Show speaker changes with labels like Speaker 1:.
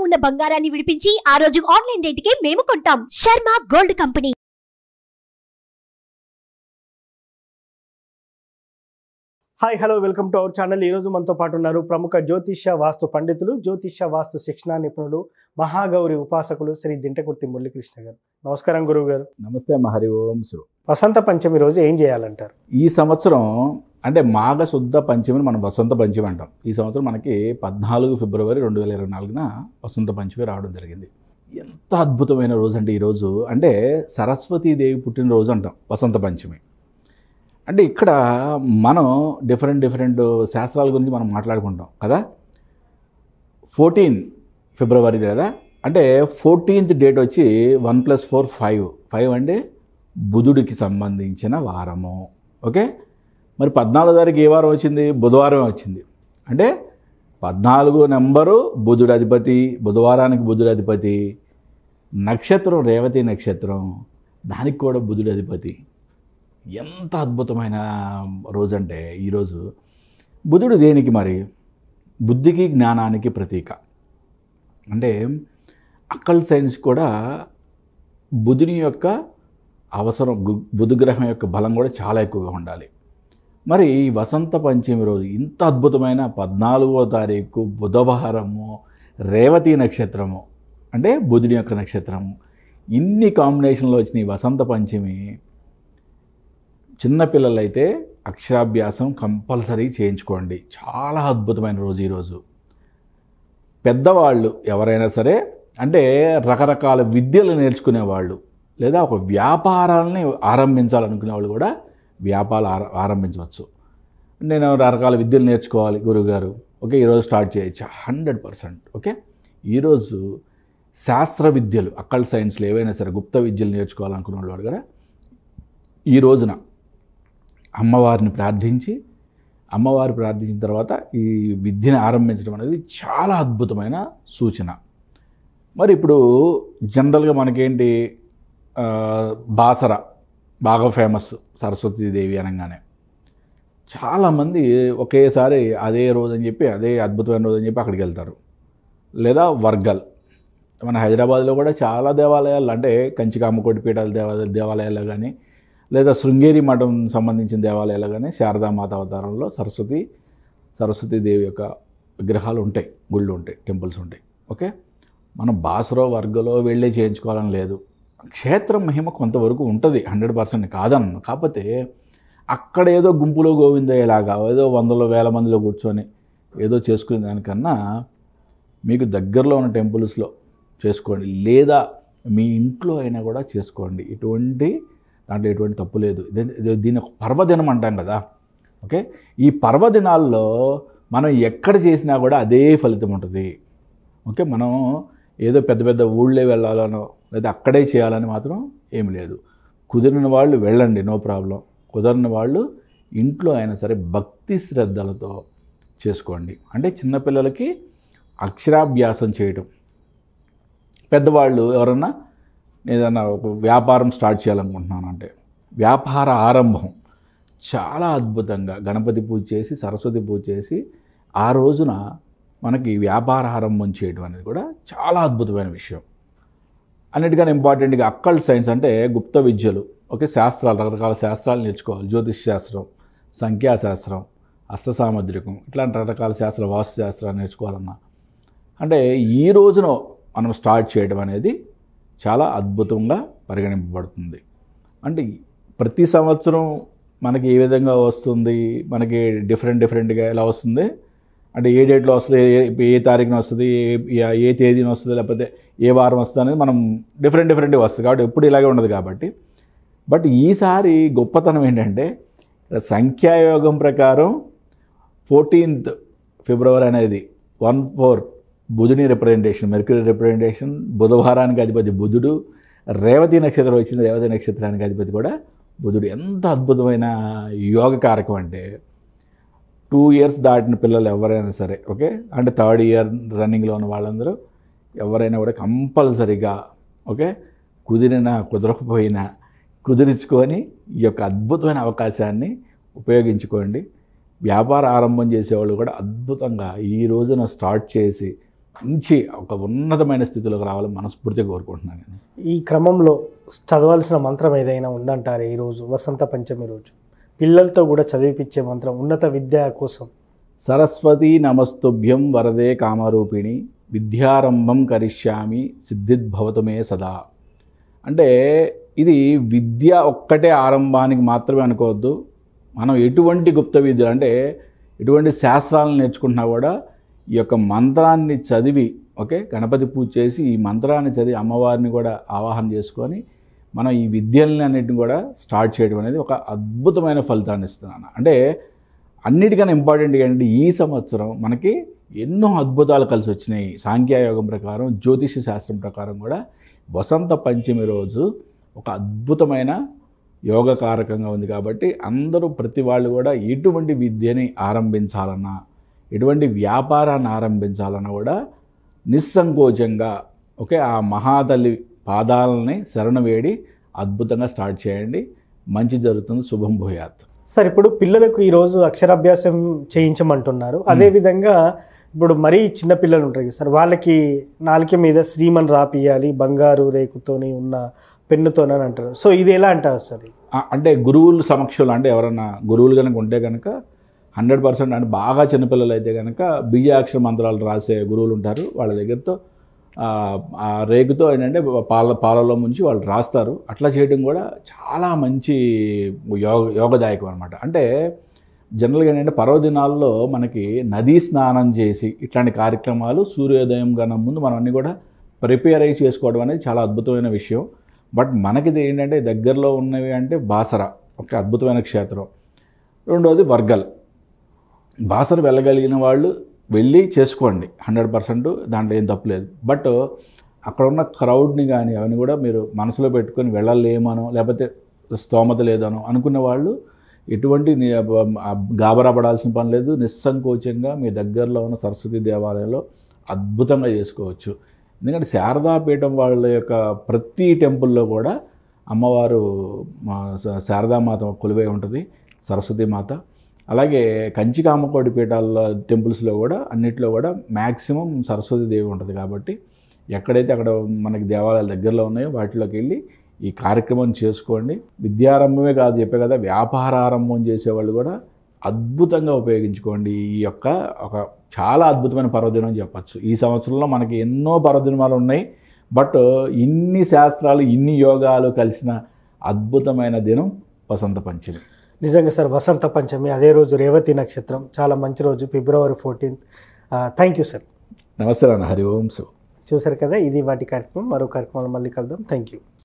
Speaker 1: ఉన్న బంగారాన్ని విడిపించి ఆ రోజు ఆన్లైన్ రేటుకే మేము కొంటాం. Sharma gold company.
Speaker 2: Hi hello welcome to our channel. ఈరోజు మనతో పాటు ఉన్నారు ప్రముఖ జ్యోతిష్య వాస్తు పండితులు, జ్యోతిష్య వాస్తు శిక్షణ నిపుణులు, మహాగౌరి ఉపాసకులు శ్రీ దింటకుర్తి మురళీకృష్ణ గారు. నమస్కారం గురువు గారు.
Speaker 3: నమస్తే హరి ఓం శ్రీ.
Speaker 2: వసంత పంచమి రోజు ఏం చేయాలంటారు?
Speaker 3: ఈ సంవత్సరం అంటే మాఘ శుద్ధ పంచమిని మనం వసంత పంచమి అంటాం. ఈ సంవత్సరం మనకి 14 ఫిబ్రవరి 2024న వసంత పంచమి రావడం జరిగింది. ఎంత అద్భుతమైన రోజు అంటే ఈరోజు అంటే సరస్వతీదేవి పుట్టినరోజు అంటాం వసంత పంచమి. అంటే ఇక్కడ మనం డిఫరెంట్ శాస్త్రాల గురించి మనం మాట్లాడుకుంటాం కదా. 14 ఫిబ్రవరి కదా, అంటే 14th డేట్ వచ్చి 1 + 4 5 అంటే బుధుడికి సంబంధించిన వారము. ఓకే, మరి 14 తారీఖు ఏ వారం వచ్చింది? బుధవారం వచ్చింది. అంటే 14 నెంబరు బుధుడు అధిపతి, బుధవారానికి బుధుడు అధిపతి, నక్షత్రం రేవతి నక్షత్రం, దానికి కూడా బుధుడు అధిపతి. ఎంత అద్భుతమైన రోజు అంటే ఈరోజు. బుధుడు దేనికి మరి? బుద్ధికి జ్ఞానానికి ప్రతీక. అంటే అక్కల్ సైన్స్ కూడా బుధుని యొక్క అవసరం, బుధగ్రహం యొక్క బలం కూడా చాలా ఎక్కువగా ఉండాలి. మరి ఈ వసంత పంచమి రోజు ఇంత అద్భుతమైన 14వ తారీఖు బుధవారము, రేవతి నక్షత్రము అంటే బుధుని యొక్క నక్షత్రము, ఇన్ని కాంబినేషన్లో వచ్చిన ఈ వసంత పంచమి చిన్నపిల్లలైతే అక్షరాభ్యాసం కంపల్సరీ చేయించుకోండి. చాలా అద్భుతమైన రోజు ఈరోజు. పెద్దవాళ్ళు ఎవరైనా సరే, అంటే రకరకాల విద్యలు నేర్చుకునేవాళ్ళు లేదా ఒక వ్యాపారాలని ఆరంభించాలనుకునే వాళ్ళు కూడా వ్యాపారాలు ఆరంభించవచ్చు. నేను రకరకాల విద్యలు నేర్చుకోవాలి గురువుగారు, ఓకే, ఈరోజు స్టార్ట్ చేయొచ్చు 100%. ఓకే, ఈరోజు శాస్త్ర విద్యలు, అక్కల్ సైన్స్లో ఏవైనా సరే గుప్త విద్యలు నేర్చుకోవాలనుకునే వాళ్ళు కూడా ఈ రోజున అమ్మవారిని ప్రార్థించిన తర్వాత ఈ విద్యను ఆరంభించడం అనేది చాలా అద్భుతమైన సూచన. మరి ఇప్పుడు జనరల్గా మనకేంటి, బాసర బాగా ఫేమస్, సరస్వతీదేవి అనగానే చాలామంది ఒకేసారి అదే రోజు అని చెప్పి, అదే అద్భుతమైన రోజు అని చెప్పి అక్కడికి వెళ్తారు. లేదా వర్గల్, మన హైదరాబాద్లో కూడా చాలా దేవాలయాలు, అంటే కంచికామకోటి పీఠాల దేవాలయాలు కానీ, లేదా శృంగేరి మఠం సంబంధించిన దేవాలయాలు కానీ శారదామాత అవతారంలో సరస్వతీదేవి యొక్క విగ్రహాలు ఉంటాయి, గుళ్ళు ఉంటాయి, టెంపుల్స్ ఉంటాయి. ఓకే, మనం బాసరో వర్గలో వెళ్ళే చేయించుకోవాలని లేదు. క్షేత్రం మహిమ కొంతవరకు ఉంటుంది, 100% కాదన్నాను. కాకపోతే అక్కడ ఏదో గుంపులో గోవిందయ్యేలాగా ఏదో వందల వేల మందిలో కూర్చొని ఏదో చేసుకునే దానికన్నా మీకు దగ్గరలో ఉన్న టెంపుల్స్లో చేసుకోండి, లేదా మీ ఇంట్లో అయినా కూడా చేసుకోండి. దాంట్లో ఎటువంటి తప్పు లేదు. దీని ఒక పర్వదినం అంటాం కదా. ఓకే, ఈ పర్వదినాల్లో మనం ఎక్కడ చేసినా కూడా అదే ఫలితం ఉంటుంది. ఓకే, మనం ఏదో పెద్ద ఊళ్ళే వెళ్ళాలనో లేదా అక్కడే చేయాలని మాత్రం ఏమి లేదు. కుదిరిన వాళ్ళు వెళ్ళండి, నో ప్రాబ్లం. కుదరని వాళ్ళు ఇంట్లో అయినా సరే భక్తి శ్రద్ధలతో చేసుకోండి. అంటే చిన్నపిల్లలకి అక్షరాభ్యాసం చేయటం, పెద్దవాళ్ళు ఎవరన్నా ఏదన్నా ఒక వ్యాపారం స్టార్ట్ చేయాలనుకుంటున్నాను అంటే వ్యాపార ఆరంభం చాలా అద్భుతంగా గణపతి పూజ చేసి, సరస్వతి పూజ చేసి ఆ రోజున మనకి వ్యాపార ఆరంభం చేయడం అనేది కూడా చాలా అద్భుతమైన విషయం. అన్నిటికన్నా ఇంపార్టెంట్గా అక్కల్ సైన్స్ అంటే గుప్త విద్యలు, ఓకే, శాస్త్రాలు, రకరకాల శాస్త్రాలు నేర్చుకోవాలి. జ్యోతిష్ శాస్త్రం, సంఖ్యాశాస్త్రం, హస్త సాముద్రికం, ఇట్లాంటి రకరకాల శాస్త్ర, వాస్తు శాస్త్రాలు నేర్చుకోవాలన్నా అంటే ఈ రోజున మనం స్టార్ట్ చేయడం అనేది చాలా అద్భుతంగా పరిగణింపబడుతుంది. అంటే ప్రతి సంవత్సరం మనకి ఏ విధంగా వస్తుంది, మనకి డిఫరెంట్గా ఎలా వస్తుంది అంటే ఏ డేట్లో వస్తుంది, ఏ తారీఖున వస్తుంది, ఏ తేదీన వస్తుంది, లేకపోతే ఏ వారం వస్తుంది అనేది మనం డిఫరెంట్గా వస్తుంది కాబట్టి ఎప్పుడు ఇలాగే ఉండదు కాబట్టి. బట్ ఈసారి గొప్పతనం ఏంటంటే సంఖ్యాయోగం ప్రకారం 14th ఫిబ్రవరి అనేది 1/4 బుధుని రిప్రజెంటేషన్, మెర్క్యూరీ రిప్రజెంటేషన్, బుధవారానికి అధిపతి బుధుడు, రేవతి నక్షత్రం వచ్చింది, రేవతి నక్షత్రానికి అధిపతి కూడా బుధుడు. ఎంత అద్భుతమైన యోగ కారకం అంటే 2 years దాటిన పిల్లలు ఎవరైనా సరే, ఓకే, అంటే 3rd year రన్నింగ్లో ఉన్న వాళ్ళందరూ ఎవరైనా కూడా కంపల్సరీగా, ఓకే, కుదిరినా కుదరకపోయినా కుదిరించుకొని ఈ యొక్క అద్భుతమైన అవకాశాన్ని ఉపయోగించుకోండి. వ్యాపార ఆరంభం చేసేవాళ్ళు కూడా అద్భుతంగా ఈ రోజున స్టార్ట్ చేసి మంచి ఒక ఉన్నతమైన స్థితిలోకి రావాలని మనస్ఫూర్తిగా కోరుకుంటున్నాను నేను.
Speaker 2: ఈ క్రమంలో చదవాల్సిన మంత్రం ఏదైనా ఉందంటారే ఈరోజు వసంత పంచమి రోజు పిల్లలతో కూడా చదివిపించే మంత్రం ఉన్నత విద్య కోసం?
Speaker 3: సరస్వతీ నమస్తుభ్యం వరదే కామరూపిణి విద్యారంభం కరిష్యామి సిద్ధిద్భవతు మే సదా. అంటే ఇది విద్య ఒక్కటే ఆరంభానికి మాత్రమే అనుకోవద్దు. మనం ఎటువంటి గుప్త విద్యలు అంటే ఎటువంటి శాస్త్రాలను నేర్చుకుంటున్నా కూడా ఈ యొక్క మంత్రాన్ని చదివి గణపతి పూజ చేసి ఈ మంత్రాన్ని చదివి అమ్మవారిని కూడా ఆవాహన చేసుకొని మనం ఈ విద్యల్ని అన్నిటిని కూడా స్టార్ట్ చేయడం అనేది ఒక అద్భుతమైన ఫలితాన్ని ఇస్తున్నాను. అంటే అన్నిటికన్నా ఇంపార్టెంట్ ఏంటంటే ఈ సంవత్సరం మనకి ఎన్నో అద్భుతాలు కలిసి వచ్చినాయి. సాంఖ్యయోగం ప్రకారం, జ్యోతిష శాస్త్రం ప్రకారం కూడా వసంత పంచమి రోజు ఒక అద్భుతమైన యోగకారకంగా ఉంది. కాబట్టి అందరూ ప్రతి వాళ్ళు కూడా ఎటువంటి విద్యని ఆరంభించాలన్నా, ఎటువంటి వ్యాపారాన్ని ఆరంభించాలన్నా కూడా నిస్సంకోచంగా ఆ మహాతల్లి పాదాలని శరణ వేడి అద్భుతంగా స్టార్ట్ చేయండి. మంచి జరుగుతుంది. శుభం భూయాత్.
Speaker 2: సార్, ఇప్పుడు పిల్లలకు ఈరోజు అక్షరాభ్యాసం చేయించమంటున్నారు. అదేవిధంగా ఇప్పుడు మరీ చిన్న పిల్లలు ఉంటారు కదా సార్, వాళ్ళకి నాలుక మీద శ్రీమన్ రాపియాలి బంగారు రేకుతోని ఉన్న పెన్నుతోనని అంటారు. సో ఇది ఎలా అంటారు సార్?
Speaker 3: అంటే గురువుల సమక్షంలో, అంటే ఎవరన్నా గురువులు కనుక ఉంటే కనుక 100% అంటే బాగా చిన్నపిల్లలు అయితే కనుక బీజాక్షర మంత్రాలు రాసే గురువులు ఉంటారు. వాళ్ళ దగ్గరతో ఆ రేకుతో ఏంటంటే పాలలో ముంచి వాళ్ళు రాస్తారు. అట్లా చేయడం కూడా చాలా మంచి యోగదాయకం అనమాట. అంటే జనరల్గా ఏంటంటే పర్వదినాల్లో మనకి నదీ స్నానం చేసి ఇట్లాంటి కార్యక్రమాలు సూర్యోదయం కన్నా ముందు మనం అన్నీ కూడా ప్రిపేర్ అయ్యి చేసుకోవడం అనేది చాలా అద్భుతమైన విషయం. బట్ మనకిది ఏంటంటే దగ్గరలో ఉన్నవి అంటే బాసర ఒక అద్భుతమైన క్షేత్రం. రెండవది వర్గల్. బాసర వెళ్ళగలిగిన వాళ్ళు వెళ్ళి చేసుకోండి 100%, దాంట్లో ఏం తప్పులేదు. బట్ అక్కడ ఉన్న క్రౌడ్ని కానీ అవన్నీ కూడా మీరు మనసులో పెట్టుకొని వెళ్ళలేమనో లేకపోతే స్తోమత లేదనో అనుకున్న వాళ్ళు ఎటువంటి గాబరా పడాల్సిన పని లేదు. నిస్సంకోచంగా మీ దగ్గరలో ఉన్న సరస్వతి దేవాలయంలో అద్భుతంగా చేసుకోవచ్చు. ఎందుకంటే శారదాపీఠం వాళ్ళ యొక్క ప్రతి టెంపుల్లో కూడా అమ్మవారు శారదామాత కొలువై ఉంటుంది, సరస్వతీమాత. అలాగే కంచికామకోటి పీఠాల టెంపుల్స్లో కూడా అన్నిట్లో కూడా మ్యాక్సిమం సరస్వతి దేవి ఉంటుంది. కాబట్టి ఎక్కడైతే అక్కడ మనకి దేవాలయాల దగ్గరలో ఉన్నాయో వాటిలోకి వెళ్ళి ఈ కార్యక్రమం చేసుకోండి. విద్యారంభమే కాదు చెప్పే కదా, వ్యాపారారంభం చేసేవాళ్ళు కూడా అద్భుతంగా ఉపయోగించుకోండి. ఈ యొక్క ఒక చాలా అద్భుతమైన పర్వదినం అని చెప్పచ్చు. ఈ సంవత్సరంలో మనకి ఎన్నో పర్వదినాలు ఉన్నాయి. బట్ ఇన్ని శాస్త్రాలు, ఇన్ని యోగాలు కలిసిన అద్భుతమైన దినం వసంత పంచమి.
Speaker 2: నిజంగా సార్, వసంత పంచమి అదే రోజు రేవతి నక్షత్రం, చాలా మంచి రోజు, February 14th. Thank you sir.
Speaker 3: నమస్తే అన్న. హరి ఓం.
Speaker 2: చూసారు కదా, ఇది వాటి కార్యక్రమం. మరో కార్యక్రమాలు మళ్ళీ కలుద్దాం. Thank you.